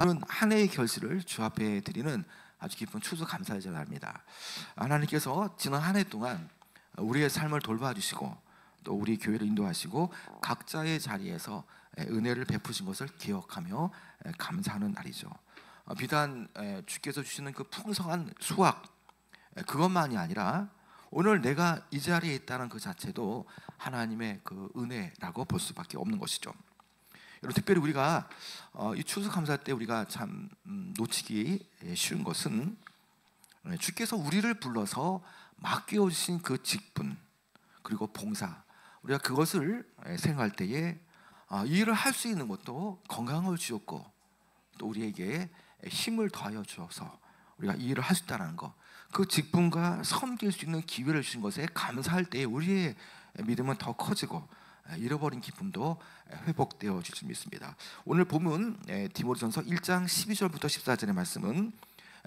오늘은 한 해의 결실을 주 앞에 드리는 아주 기쁜 추수감사의 날입니다. 하나님께서 지난 한 해 동안 우리의 삶을 돌봐주시고 또 우리 교회를 인도하시고 각자의 자리에서 은혜를 베푸신 것을 기억하며 감사하는 날이죠. 비단 주께서 주시는 그 풍성한 수확 그것만이 아니라 오늘 내가 이 자리에 있다는 그 자체도 하나님의 그 은혜라고 볼 수밖에 없는 것이죠. 여러분, 특별히 우리가 이 추수감사 때 우리가 참 놓치기 쉬운 것은 주께서 우리를 불러서 맡겨주신 그 직분 그리고 봉사, 우리가 그것을 생각할 때에 이 일을 할 수 있는 것도 건강을 주었고 또 우리에게 힘을 더하여 주어서 우리가 이 일을 할 수 있다는 것, 그 직분과 섬길 수 있는 기회를 주신 것에 감사할 때에 우리의 믿음은 더 커지고 잃어버린 기쁨도 회복되어 질 줄 믿습니다. 오늘 본문 디모데전서 1장 12절부터 14절의 말씀은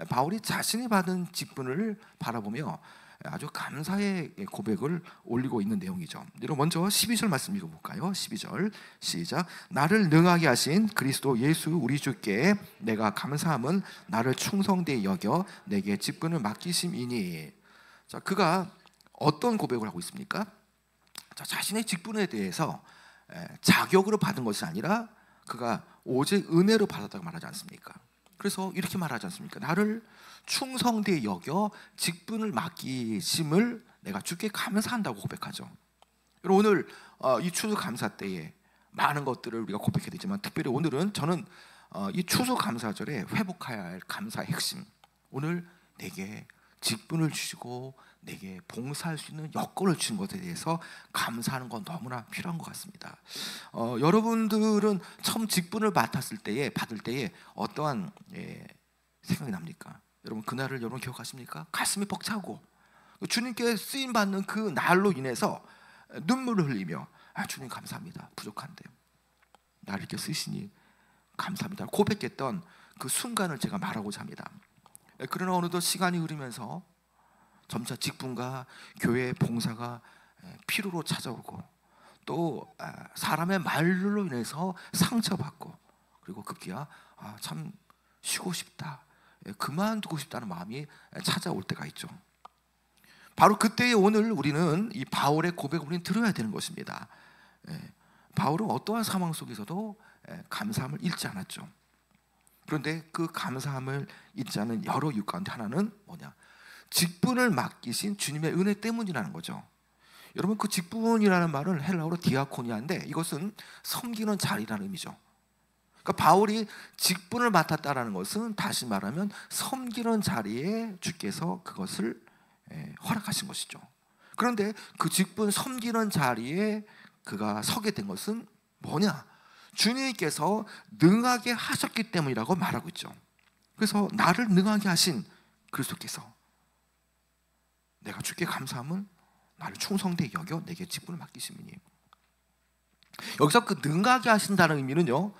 바울이 자신이 받은 직분을 바라보며 아주 감사의 고백을 올리고 있는 내용이죠. 여러분, 먼저 12절 말씀 읽어볼까요? 12절 시작. 나를 능하게 하신 그리스도 예수 우리 주께 내가 감사함은 나를 충성되이 여겨 내게 직분을 맡기심이니. 자, 그가 어떤 고백을 하고 있습니까? 자, 자신의 직분에 대해서 자격으로 받은 것이 아니라 그가 오직 은혜로 받았다고 말하지 않습니까? 그래서 이렇게 말하지 않습니까? 나를 충성되이 여겨 직분을 맡기심을 내가 주께 감사한다고 고백하죠. 오늘 이 추수감사 때에 많은 것들을 우리가 고백해야 되지만 특별히 오늘은 저는 이 추수감사절에 회복해야 할 감사의 핵심, 오늘 내게 직분을 주시고 내게 봉사할 수 있는 여건을 주신 것에 대해서 감사하는 건 너무나 필요한 것 같습니다. 여러분들은 처음 직분을 받을 때에 어떠한 생각이 납니까? 여러분, 그날을 여러분 기억하십니까? 가슴이 벅차고 주님께 쓰임 받는 그 날로 인해서 눈물을 흘리며 주님 감사합니다. 부족한데 나를 이렇게 쓰시니 감사합니다. 고백했던 그 순간을 제가 말하고자 합니다. 그러나 어느덧 시간이 흐르면서 점차 직분과 교회의 봉사가 피로로 찾아오고 또 사람의 말로 인해서 상처받고 그리고 급기야 참 쉬고 싶다, 그만두고 싶다는 마음이 찾아올 때가 있죠. 바로 그때에 오늘 우리는 이 바울의 고백을 우리는 들어야 되는 것입니다. 바울은 어떠한 상황 속에서도 감사함을 잃지 않았죠. 그런데 그 감사함을 잊지 않은 여러 이유 가운데 하나는 뭐냐? 직분을 맡기신 주님의 은혜 때문이라는 거죠. 여러분, 그 직분이라는 말은 헬라어로 디아코니아인데 이것은 섬기는 자리라는 의미죠. 그러니까 바울이 직분을 맡았다라는 것은 다시 말하면 섬기는 자리에 주께서 그것을 허락하신 것이죠. 그런데 그 직분 섬기는 자리에 그가 서게 된 것은 뭐냐? 주님께서 능하게 하셨기 때문이라고 말하고 있죠. 그래서 나를 능하게 하신 그리스도께서 내가 주께 감사함은 나를 충성되이 여겨 내게 직분을 맡기심이니. 여기서 그 능하게 하신다는 의미는요,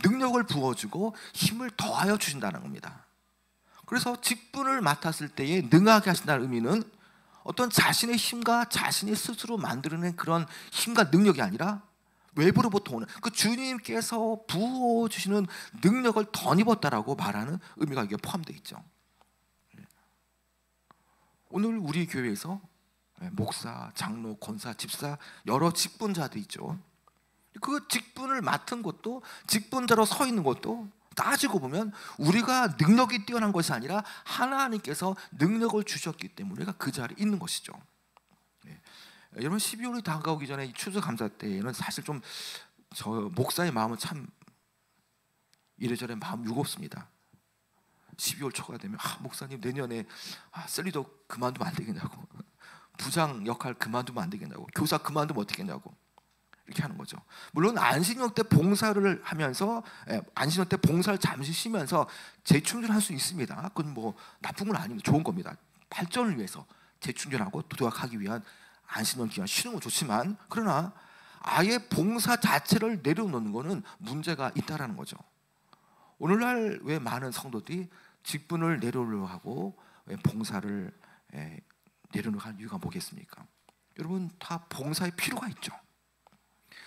능력을 부어주고 힘을 더하여 주신다는 겁니다. 그래서 직분을 맡았을 때에 능하게 하신다는 의미는 어떤 자신의 힘과 자신이 스스로 만들어낸 그런 힘과 능력이 아니라 외부로부터 오는 그 주님께서 부어주시는 능력을 덧입었다라고 말하는 의미가 여기에 포함되어 있죠. 오늘 우리 교회에서 목사, 장로, 권사, 집사 여러 직분자들이 있죠. 그 직분을 맡은 것도, 직분자로 서 있는 것도 따지고 보면 우리가 능력이 뛰어난 것이 아니라 하나님께서 능력을 주셨기 때문에 우리가 그 자리에 있는 것이죠. 여러분, 12월이 다가오기 전에 이 추수감사 때에는 사실 좀 저 목사의 마음은 참 이래저래 마음 무겁습니다. 12월 초가 되면 목사님 내년에 셀리도 그만두면 안 되겠냐고, 부장 역할 그만두면 안 되겠냐고, 교사 그만두면 어떻겠냐고 이렇게 하는 거죠. 물론 안식년 때 봉사를 하면서 안식년 때 봉사를 잠시 쉬면서 재충전할 수 있습니다. 그건 뭐 나쁜 건 아닙니다. 좋은 겁니다. 발전을 위해서 재충전하고 도약하기 위한 안식년 기간 쉬는 건 좋지만, 그러나 아예 봉사 자체를 내려놓는 것은 문제가 있다라는 거죠. 오늘날 왜 많은 성도들이 직분을 내려놓으려고 하고 봉사를 내려놓으려고 하는 이유가 뭐겠습니까? 여러분, 다 봉사의 필요가 있죠.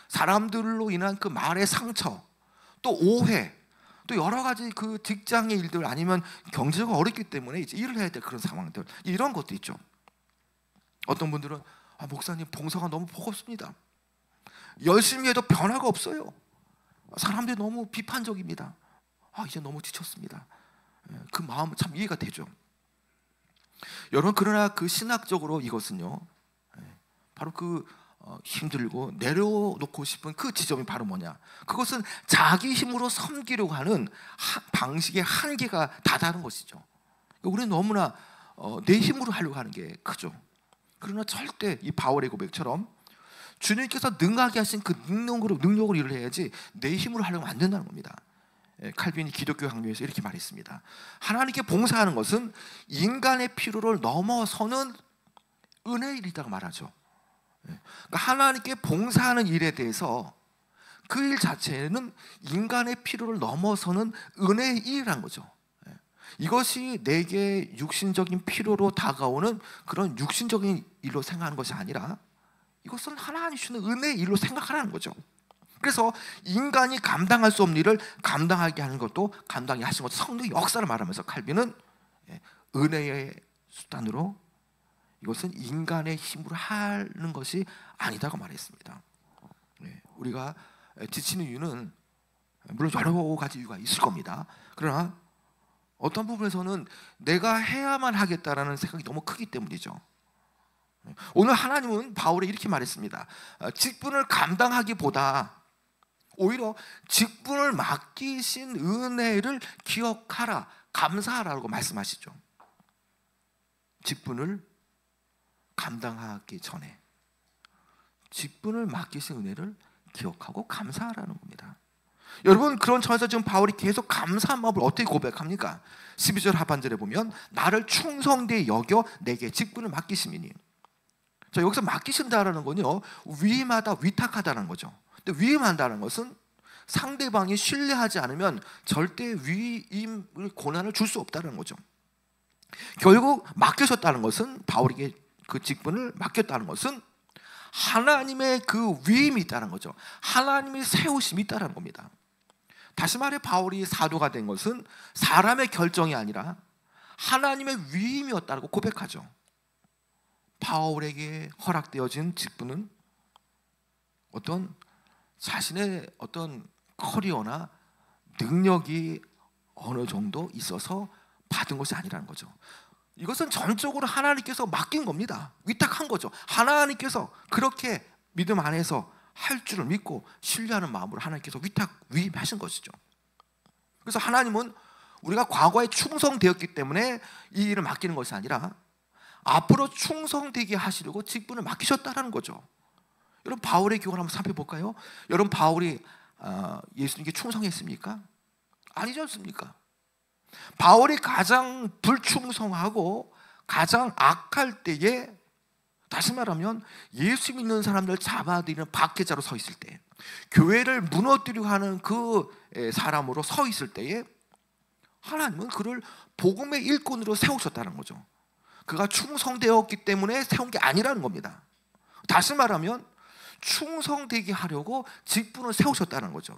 사람들로 인한 그 말의 상처, 또 오해, 또 여러 가지 그 직장의 일들 아니면 경제가 어렵기 때문에 이제 일을 해야 될 그런 상황들, 이런 것도 있죠. 어떤 분들은 목사님 봉사가 너무 버겁습니다. 열심히 해도 변화가 없어요. 사람들이 너무 비판적입니다. 이제 너무 지쳤습니다. 그 마음은 참 이해가 되죠. 여러분, 그러나 그 신학적으로 이것은요, 바로 그 힘들고 내려놓고 싶은 그 지점이 바로 뭐냐? 그것은 자기 힘으로 섬기려고 하는 방식의 한계가 다다른 것이죠. 우리는 너무나 내 힘으로 하려고 하는 게 크죠. 그러나 절대 이 바울의 고백처럼 주님께서 능하게 하신 그 능력으로 일을 해야지 내 힘으로 하려면 안 된다는 겁니다. 칼빈이 기독교 강요에서 이렇게 말했습니다. 하나님께 봉사하는 것은 인간의 필요를 넘어서는 은혜의 일이라고 말하죠. 그러니까 하나님께 봉사하는 일에 대해서 그 일 자체는 인간의 필요를 넘어서는 은혜의 일이라는 거죠. 이것이 내게 육신적인 필요로 다가오는 그런 육신적인 일로 생각하는 것이 아니라 이것은 하나님 주시는 은혜의 일로 생각하라는 거죠. 그래서 인간이 감당할 수 없는 일을 감당하게 하는 것도 감당이 하신 것도 성령의 역사를 말하면서 칼빈은 은혜의 수단으로 이것은 인간의 힘으로 하는 것이 아니다고 말했습니다. 우리가 지치는 이유는 물론 여러 가지 이유가 있을 겁니다. 그러나 어떤 부분에서는 내가 해야만 하겠다라는 생각이 너무 크기 때문이죠. 오늘 하나님은 바울에 이렇게 말했습니다. 직분을 감당하기보다 오히려 직분을 맡기신 은혜를 기억하라, 감사하라고 말씀하시죠. 직분을 감당하기 전에 직분을 맡기신 은혜를 기억하고 감사하라는 겁니다. 여러분, 그런 점에서 지금 바울이 계속 감사한 마음을 어떻게 고백합니까? 12절 하반절에 보면 나를 충성되이 여겨 내게 직분을 맡기심이니. 자, 여기서 맡기신다라는 건요, 위임하다, 위탁하다는 거죠. 근데 위임한다는 것은 상대방이 신뢰하지 않으면 절대 위임의 권한을 줄 수 없다는 거죠. 결국 맡겨졌다는 것은, 바울에게 그 직분을 맡겼다는 것은 하나님의 그 위임이 있다는 거죠. 하나님의 세우심이 있다는 겁니다. 다시 말해 바울이 사도가 된 것은 사람의 결정이 아니라 하나님의 위임이었다고 고백하죠. 바울에게 허락되어진 직분은 어떤 자신의 어떤 커리어나 능력이 어느 정도 있어서 받은 것이 아니라는 거죠. 이것은 전적으로 하나님께서 맡긴 겁니다. 위탁한 거죠. 하나님께서 그렇게 믿음 안에서 할 줄을 믿고 신뢰하는 마음으로 하나님께서 위임하신 것이죠. 그래서 하나님은 우리가 과거에 충성되었기 때문에 이 일을 맡기는 것이 아니라 앞으로 충성되게 하시려고 직분을 맡기셨다는 거죠. 여러분, 바울의 교훈을 한번 살펴볼까요? 여러분, 바울이 예수님께 충성했습니까? 아니지 않습니까? 바울이 가장 불충성하고 가장 악할 때에, 다시 말하면 예수 믿는 사람들 잡아들이는 박해자로 서 있을 때, 교회를 무너뜨리려 하는 그 사람으로 서 있을 때에 하나님은 그를 복음의 일꾼으로 세우셨다는 거죠. 그가 충성되었기 때문에 세운 게 아니라는 겁니다. 다시 말하면 충성되게 하려고 직분을 세우셨다는 거죠.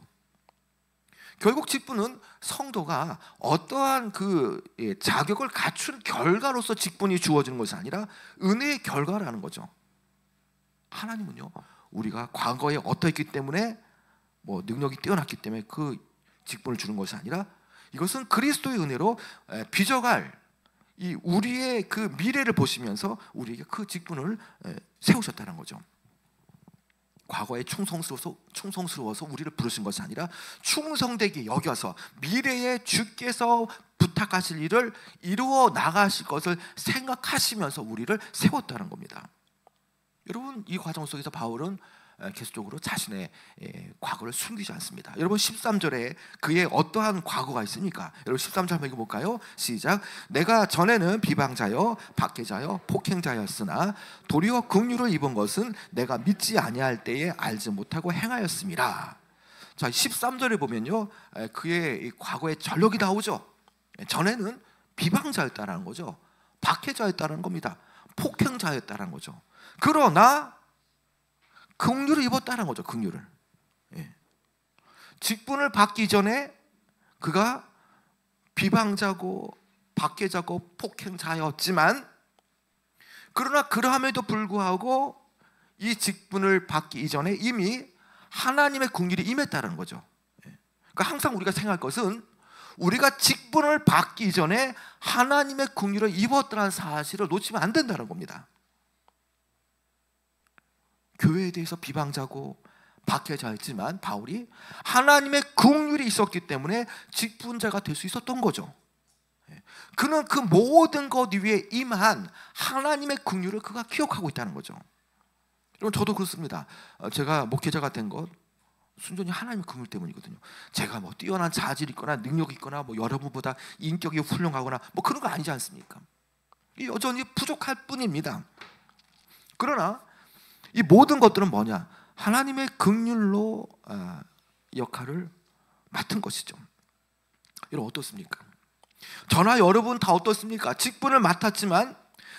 결국 직분은 성도가 어떠한 그 자격을 갖춘 결과로서 직분이 주어지는 것이 아니라 은혜의 결과라는 거죠. 하나님은요, 우리가 과거에 어떠했기 때문에 능력이 뛰어났기 때문에 그 직분을 주는 것이 아니라 이것은 그리스도의 은혜로 빚어갈 이 우리의 그 미래를 보시면서 우리에게 그 직분을 세우셨다는 거죠. 과거에 충성스러워서 우리를 부르신 것이 아니라 충성되게 여겨서 미래에 주께서 부탁하실 일을 이루어 나가실 것을 생각하시면서 우리를 세웠다는 겁니다. 여러분, 이 과정 속에서 바울은 계속적으로 자신의 과거를 숨기지 않습니다. 여러분, 13절에 그의 어떠한 과거가 있습니까? 여러분, 13절 한번 읽어볼까요? 시작. 내가 전에는 비방자여 박해자여 폭행자였으나 도리어 긍휼을 입은 것은 내가 믿지 아니할 때에 알지 못하고 행하였음이라. 자, 13절에 보면요, 그의 과거의 전력이 나오죠. 전에는 비방자였다는 거죠. 박해자였다는 겁니다. 폭행자였다는 거죠. 그러나 긍휼을 입었다는 거죠. 긍휼을. 직분을 받기 전에 그가 비방자고 박해자고 폭행자였지만, 그러나 그러함에도 불구하고 이 직분을 받기 이전에 이미 하나님의 긍휼이 임했다는 거죠. 그러니까 항상 우리가 생각할 것은 우리가 직분을 받기 이전에 하나님의 긍휼을 입었다는 사실을 놓치면 안 된다는 겁니다. 교회에 대해서 비방자고 박해자였지만 바울이 하나님의 긍휼이 있었기 때문에 직분자가 될 수 있었던 거죠. 그는 그 모든 것 위에 임한 하나님의 긍휼을 그가 기억하고 있다는 거죠. 여러분, 저도 그렇습니다. 제가 목회자가 된 것 순전히 하나님의 긍휼 때문이거든요. 제가 뭐 뛰어난 자질이 있거나 능력이 있거나 뭐 여러분보다 인격이 훌륭하거나 뭐 그런 거 아니지 않습니까? 여전히 부족할 뿐입니다. 그러나 이 모든 것들은 뭐냐? 하나님의 긍휼로 역할을 맡은 것이죠. 여러분, 어떻습니까? 저나 여러분 다 어떻습니까? 직분을 맡았지만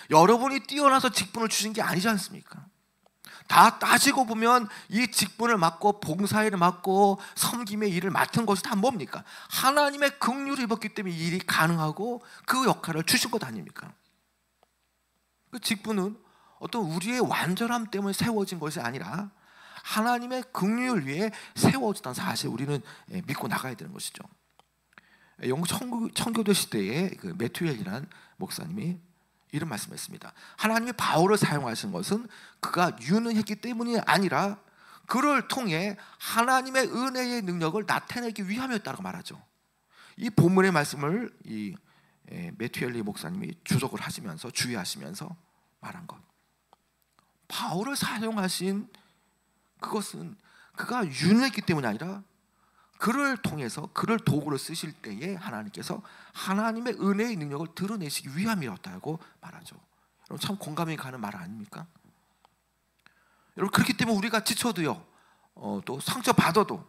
여러분이 뛰어나서 직분을 주신 게 아니지 않습니까? 다 따지고 보면 이 직분을 맡고 봉사일을 맡고 섬김의 일을 맡은 것이 다 뭡니까? 하나님의 긍휼을 입었기 때문에 이 일이 가능하고 그 역할을 주신 것 아닙니까? 그 직분은 어떤 우리의 완전함 때문에 세워진 것이 아니라 하나님의 긍휼 위에 세워졌다는 사실, 우리는 믿고 나가야 되는 것이죠. 영국 청교도 시대에 그 매튜엘이라는 목사님이 이런 말씀했습니다. 하나님이 바울을 사용하신 것은 그가 유능했기 때문이 아니라 그를 통해 하나님의 은혜의 능력을 나타내기 위함이었다고 말하죠. 이 본문의 말씀을 이 매튜엘리 목사님이 주석을 하시면서 주의하시면서 말한 것, 바울을 사용하신 그것은 그가 유능했기 때문이 아니라 그를 통해서 그를 도구로 쓰실 때에 하나님께서 하나님의 은혜의 능력을 드러내시기 위함이었다고 말하죠. 여러분, 참 공감이 가는 말 아닙니까? 여러분, 그렇기 때문에 우리가 지쳐도요, 또 상처받아도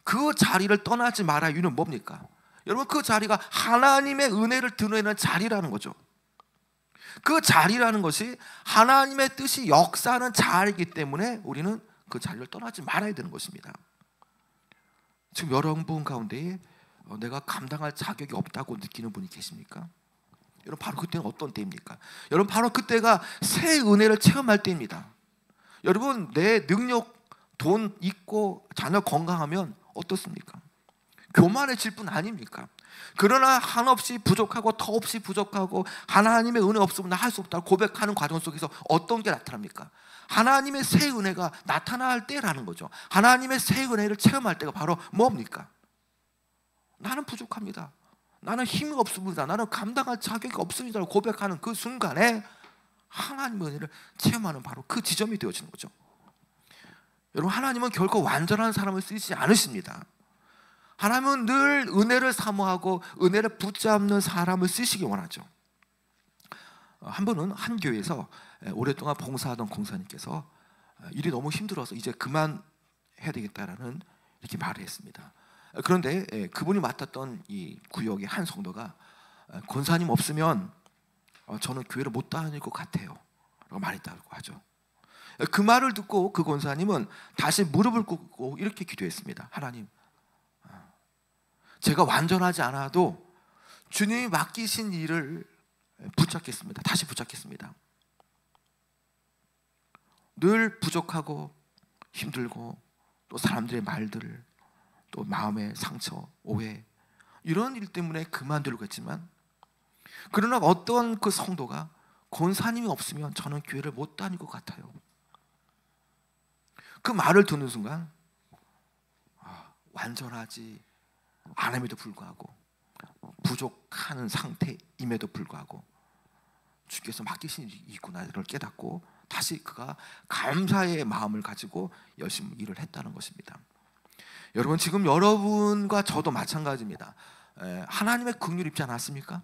그 자리를 떠나지 말아야 이유는 뭡니까? 여러분, 그 자리가 하나님의 은혜를 드러내는 자리라는 거죠. 그 자리라는 것이 하나님의 뜻이 역사하는 자리이기 때문에 우리는 그 자리를 떠나지 말아야 되는 것입니다. 지금 여러분 가운데에 내가 감당할 자격이 없다고 느끼는 분이 계십니까? 여러분, 바로 그때는 어떤 때입니까? 여러분, 바로 그때가 새 은혜를 체험할 때입니다. 여러분, 내 능력, 돈 있고 자녀 건강하면 어떻습니까? 교만해질 뿐 아닙니까? 그러나 한없이 부족하고 터없이 부족하고 하나님의 은혜 없으면 나 할 수 없다고 고백하는 과정 속에서 어떤 게 나타납니까? 하나님의 새 은혜가 나타날 때라는 거죠. 하나님의 새 은혜를 체험할 때가 바로 뭡니까? 나는 부족합니다. 나는 힘이 없습니다. 나는 감당할 자격이 없습니다. 고백하는 그 순간에 하나님의 은혜를 체험하는 바로 그 지점이 되어지는 거죠. 여러분, 하나님은 결코 완전한 사람을 쓰지 않으십니다. 하나님은 늘 은혜를 사모하고 은혜를 붙잡는 사람을 쓰시기 원하죠. 한 분은 한 교회에서 오랫동안 봉사하던 공사님께서 일이 너무 힘들어서 이제 그만해야 되겠다라는 이렇게 말을 했습니다. 그런데 그분이 맡았던 이 구역의 한 성도가 권사님 없으면 저는 교회를 못 다닐 것 같아요 라고 말했다고 하죠. 그 말을 듣고 그 권사님은 다시 무릎을 꿇고 이렇게 기도했습니다. 하나님, 제가 완전하지 않아도 주님이 맡기신 일을 붙잡겠습니다. 다시 붙잡겠습니다. 늘 부족하고 힘들고 또 사람들의 말들, 또 마음의 상처, 오해, 이런 일 때문에 그만두려고 했지만, 그러나 어떤 그 성도가 권사님이 없으면 저는 교회를 못 다닐 것 같아요. 그 말을 듣는 순간 완전하지 않음에도 불구하고 부족한 상태임에도 불구하고 주께서 맡기신 일이 있구나를 깨닫고 다시 그가 감사의 마음을 가지고 열심히 일을 했다는 것입니다. 여러분, 지금 여러분과 저도 마찬가지입니다. 하나님의 긍휼 입지 않았습니까?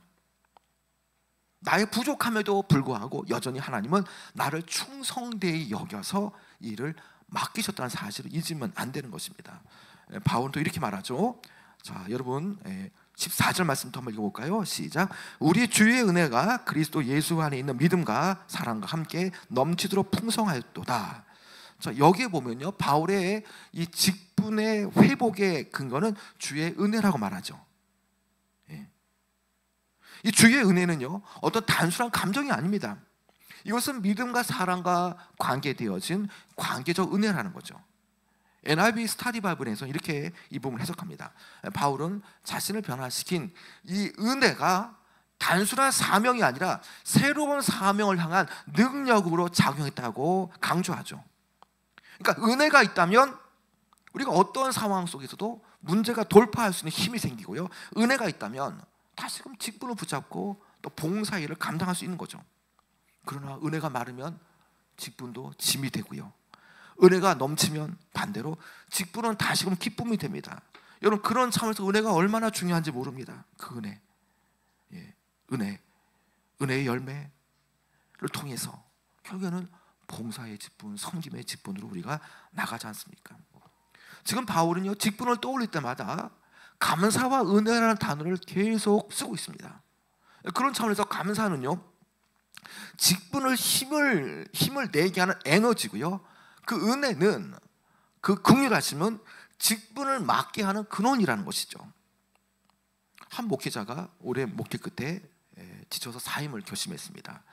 나의 부족함에도 불구하고 여전히 하나님은 나를 충성되이 여겨서 일을 맡기셨다는 사실을 잊으면 안 되는 것입니다. 바울은 또 이렇게 말하죠. 자, 여러분 14절 말씀부터 한번 읽어볼까요? 시작. 우리 주의 은혜가 그리스도 예수 안에 있는 믿음과 사랑과 함께 넘치도록 풍성하였도다. 자, 여기에 보면요, 바울의 이 직분의 회복의 근거는 주의 은혜라고 말하죠. 이 주의 은혜는요, 어떤 단순한 감정이 아닙니다. 이것은 믿음과 사랑과 관계되어진 관계적 은혜라는 거죠. NIV 스타디 바이블에서 이렇게 이 부분을 해석합니다. 바울은 자신을 변화시킨 이 은혜가 단순한 사명이 아니라 새로운 사명을 향한 능력으로 작용했다고 강조하죠. 그러니까 은혜가 있다면 우리가 어떤 상황 속에서도 문제가 돌파할 수 있는 힘이 생기고요, 은혜가 있다면 다시금 직분을 붙잡고 또 봉사일을 감당할 수 있는 거죠. 그러나 은혜가 마르면 직분도 짐이 되고요, 은혜가 넘치면 반대로 직분은 다시금 기쁨이 됩니다. 여러분, 그런 차원에서 은혜가 얼마나 중요한지 모릅니다. 그 은혜, 은혜의 열매를 통해서 결국에는 봉사의 직분, 섬김의 직분으로 우리가 나가지 않습니까? 지금 바울은요, 직분을 떠올릴 때마다 감사와 은혜라는 단어를 계속 쓰고 있습니다. 그런 차원에서 감사는요, 직분을 힘을 내게 하는 에너지고요, 그 은혜는, 그 긍휼하심은 직분을 맡게 하는 근원이라는 것이죠. 한 목회자가 올해 목회 끝에 지쳐서 사임을 결심했습니다.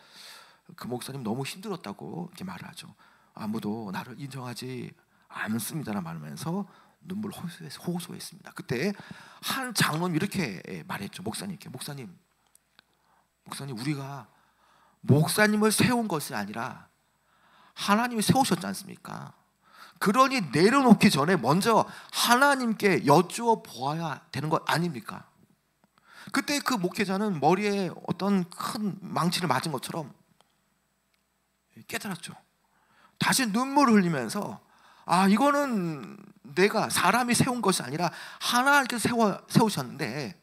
그 목사님 너무 힘들었다고 이렇게 말을 하죠. 아무도 나를 인정하지 않습니다라는 말하면서 눈물 호소했습니다. 그때 한 장로님 이렇게 말했죠. 목사님께, 목사님, 우리가 목사님을 세운 것이 아니라 하나님이 세우셨지 않습니까? 그러니 내려놓기 전에 먼저 하나님께 여쭈어 보아야 되는 것 아닙니까? 그때 그 목회자는 머리에 어떤 큰 망치를 맞은 것처럼 깨달았죠. 다시 눈물을 흘리면서, 이거는 내가 사람이 세운 것이 아니라 하나님께서 세우셨는데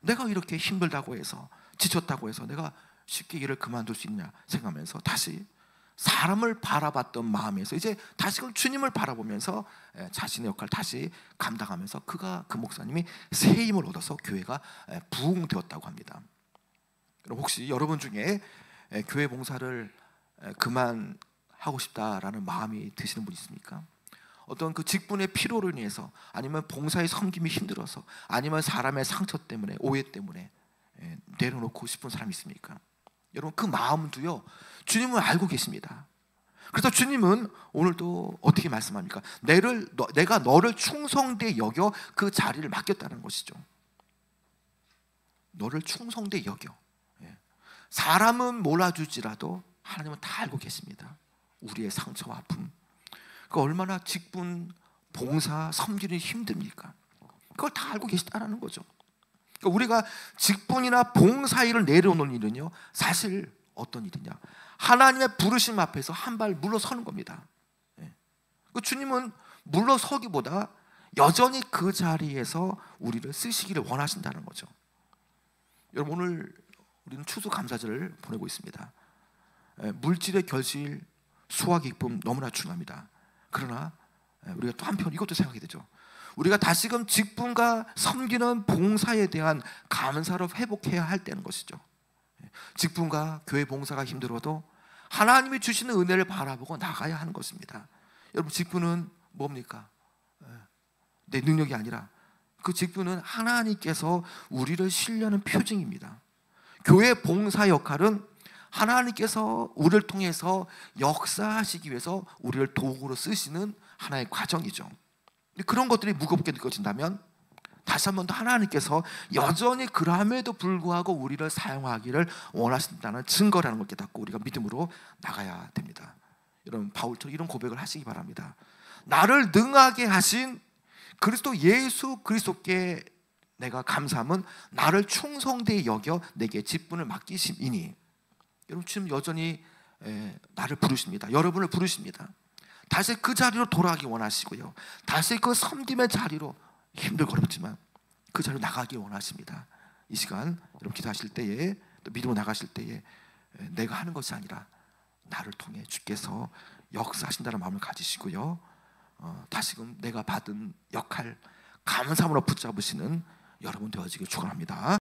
내가 이렇게 힘들다고 해서, 지쳤다고 해서 내가 쉽게 일을 그만둘 수 있냐 생각하면서 다시 사람을 바라봤던 마음에서 이제 다시금 주님을 바라보면서 자신의 역할을 다시 감당하면서 그 목사님이 새 힘을 얻어서 교회가 부흥되었다고 합니다. 혹시 여러분 중에 교회 봉사를 그만하고 싶다라는 마음이 드시는 분 있습니까? 어떤 그 직분의 피로로 인해서, 아니면 봉사의 섬김이 힘들어서, 아니면 사람의 상처 때문에, 오해 때문에 내려놓고 싶은 사람이 있습니까? 여러분, 그 마음도요, 주님은 알고 계십니다. 그래서 주님은 오늘도 어떻게 말씀합니까? 내가 너를 충성되이 여겨 그 자리를 맡겼다는 것이죠. 너를 충성되이 여겨. 사람은 몰라줄지라도 하나님은 다 알고 계십니다. 우리의 상처와 아픔, 그 얼마나 직분, 봉사, 섬기는 힘듭니까? 그걸 다 알고 계시다는 거죠. 그러니까 우리가 직분이나 봉사 일을 내려놓는 일은요, 사실 어떤 일이냐, 하나님의 부르심 앞에서 한 발 물러서는 겁니다. 주님은 물러서기보다 여전히 그 자리에서 우리를 쓰시기를 원하신다는 거죠. 여러분, 오늘 우리는 추수감사절을 보내고 있습니다. 물질의 결실, 수확의 기쁨 너무나 중요합니다. 그러나 우리가 또 한편 이것도 생각이 되죠. 우리가 다시금 직분과 섬기는 봉사에 대한 감사를 회복해야 할 때는 것이죠. 직분과 교회 봉사가 힘들어도 하나님이 주시는 은혜를 바라보고 나가야 하는 것입니다. 여러분, 직분은 뭡니까? 내 능력이 아니라 그 직분은 하나님께서 우리를 신뢰하는 표징입니다. 교회 봉사 역할은 하나님께서 우리를 통해서 역사하시기 위해서 우리를 도구로 쓰시는 하나의 과정이죠. 그런 것들이 무겁게 느껴진다면 다시 한 번 더 하나님께서 여전히 그럼에도 불구하고 우리를 사용하기를 원하신다는 증거라는 걸 깨닫고 우리가 믿음으로 나가야 됩니다. 여러분, 바울처럼 이런 고백을 하시기 바랍니다. 나를 능하게 하신 그리스도 예수 그리스도께 내가 감사함은 나를 충성되이 여겨 내게 직분을 맡기심이니. 여러분, 지금 여전히 나를 부르십니다. 여러분을 부르십니다. 다시 그 자리로 돌아가기 원하시고요, 다시 그 섬김의 자리로, 힘들고 어렵지만 그 자리로 나가기 원하십니다. 이 시간 여러분 기도하실 때에, 또 믿음으로 나가실 때에 내가 하는 것이 아니라 나를 통해 주께서 역사하신다는 마음을 가지시고요, 다시금 내가 받은 역할 감사함으로 붙잡으시는 여러분 되어지길 축원합니다.